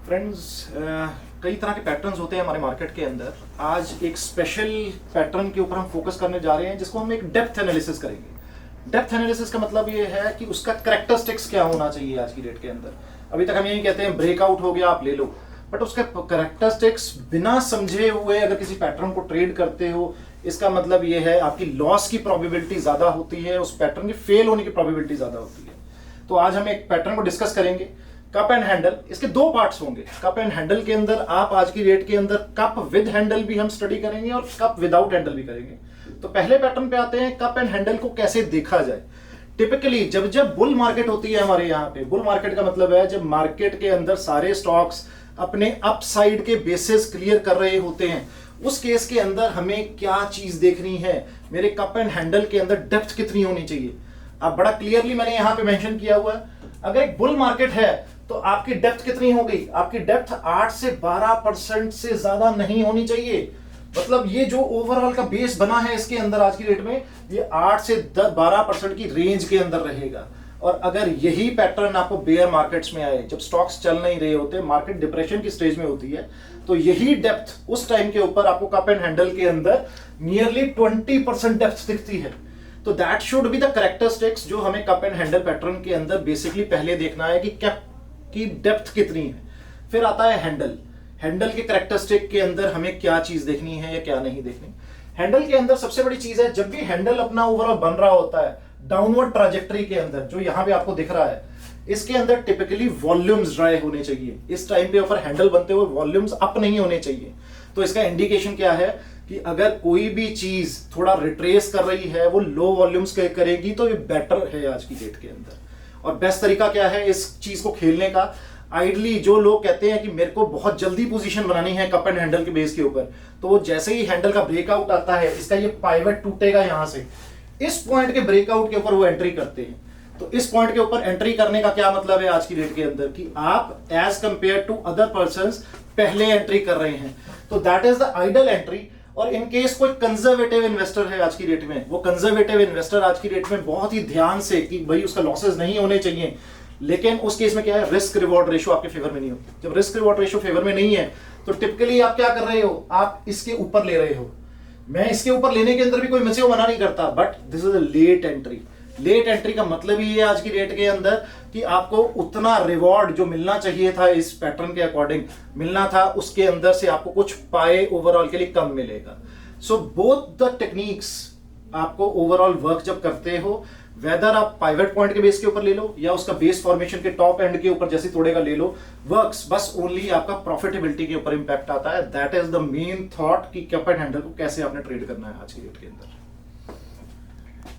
Friends, कई तरह के पैटर्न्स होते हैं हमारे मार्केट के अंदर। आज एक स्पेशल पैटर्न के ऊपर हम फोकस करने जा रहे हैं जिसको हम एक डेप्थ एनालिसिस करेंगे। डेप्थ एनालिसिस का मतलब ये है कि उसका कैरेक्टरिस्टिक्स क्या होना चाहिए आज की डेट के अंदर। अभी तक हम यही कहते हैं ब्रेकआउट हो गया आप ले लो, बट उसके कैरेक्टरिस्टिक्स बिना समझे हुए अगर किसी पैटर्न को ट्रेड करते हो, इसका मतलब ये है आपकी लॉस की प्रोबेबिलिटी ज्यादा होती है, उस पैटर्न की फेल होने की प्रोबेबिलिटी ज्यादा होती है। तो आज हम एक पैटर्न को डिस्कस करेंगे, कप एंड हैंडल। इसके दो पार्ट्स होंगे। कप एंड हैंडल के अंदर आप आज की डेट के अंदर कप विद हैंडल भी हम स्टडी करेंगे और कप विदाउट हैंडल भी करेंगे। तो पहले पैटर्न पे आते हैं, कप एंड हैंडल को कैसे देखा जाए। टिपिकली जब जब बुल मार्केट होती है हमारे यहाँ पे, बुल मार्केट का मतलब है जब मार्केट के अंदर सारे स्टॉक्स अपने अपसाइड के बेसिस क्लियर कर रहे होते हैं, उस केस के अंदर हमें क्या चीज देखनी है, मेरे कप एंड हैंडल के अंदर डेप्थ कितनी होनी चाहिए। अब बड़ा क्लियरली मैंने यहाँ पे मेंशन किया हुआ है, अगर एक बुल मार्केट है तो आपकी डेप्थ कितनी हो गई, आपकी डेप्थ 8 से 12% से ज्यादा नहीं होनी चाहिए। मतलब ये जो ओवरऑल का बेस बना है इसके अंदर आज की डेट में, ये 8 से 12% की रेंज के अंदर रहेगा। और अगर यही पैटर्न आपको बेयर मार्केट्स में आए, जब स्टॉक्स चल नहीं रहे होते, मार्केट डिप्रेशन की स्टेज में होती है, तो यही डेप्थ उस टाइम के ऊपर आपको कप एंड हैंडल के अंदर नियरली 20% डेप्थ दिखती है। तो that should be the characteristics जो हमें कप एंड हैंडल पैटर्न के अंदर बेसिकली पहले देखना है कि कैप की डेप्थ कितनी है। फिर आता है हैंडल। हैंडल के कैरेक्टरिस्टिक के अंदर हमें क्या चीज देखनी है या क्या नहीं देखनी। हैंडल के अंदर सबसे बड़ी चीज है, जब भी हैंडल अपना ओवरऑल बन रहा होता है डाउनवर्ड ट्रैजेक्टरी के अंदर, जो यहां पे आपको दिख रहा है, इसके अंदर टिपिकली वॉल्यूम्स ड्राई होने चाहिए। इस टाइम पे ऊपर हैंडल बनते हुए वॉल्यूम्स अप नहीं होने चाहिए। तो इसका इंडिकेशन क्या है कि अगर कोई भी चीज थोड़ा रिट्रेस कर रही है, वो लो वॉल्यूम्स करेगी, तो ये बेटर है आज की डेट के अंदर। और बेस्ट तरीका क्या है इस चीज को खेलने का, आइडली जो लोग कहते हैं कि मेरे को बहुत जल्दी पोजीशन बनानी है कप एंड हैंडल के बेस के ऊपर, तो वो जैसे ही हैंडल का ब्रेकआउट आता है, इसका ये पाइवट टूटेगा यहां से, इस पॉइंट के ब्रेकआउट के ऊपर वो एंट्री करते हैं। तो इस पॉइंट के ऊपर एंट्री करने का क्या मतलब है आज की डेट के अंदर, कि आप as compared to other persons पहले एंट्री कर रहे हैं। तो that is the ideal entry. और इन केस कोई कंजर्वेटिव इन्वेस्टर है आज की डेट में, वो कंजर्वेटिव इन्वेस्टर आज की डेट में बहुत ही ध्यान से कि भाई उसका लॉसेस नहीं होने चाहिए, लेकिन उस केस में क्या है, रिस्क रिवॉर्ड रेशियो आपके फेवर में नहीं होती। जब रिस्क रिवॉर्ड रेशियो फेवर में नहीं है तो टिपिकली आप क्या कर रहे हो, आप इसके ऊपर ले रहे हो। मैं इसके ऊपर लेने के अंदर भी कोई मुझसे मना नहीं करता, but this is a late entry. Late entry का मतलब ही है आज की डेट के अंदर कि आपको उतना रिवॉर्ड जो मिलना चाहिए था इस पैटर्न के अकॉर्डिंग मिलना था, उसके अंदर से आपको कुछ पाए ओवरऑल के लिए कम मिलेगा। सो बोथ द टेक्निक्स आपको ओवरऑल वर्क जब करते हो, वेदर आप पाइवट पॉइंट के बेस के ऊपर ले लो या उसका बेस फॉर्मेशन के टॉप एंड के ऊपर जैसे तोड़ेगा ले लो, वर्क्स। बस ओनली आपका प्रॉफिटेबिलिटी के ऊपर इंपैक्ट आता है। That is the main thought कि कप एंड हैंडल को कैसे आपने ट्रेड करना है आज की डेट के अंदर।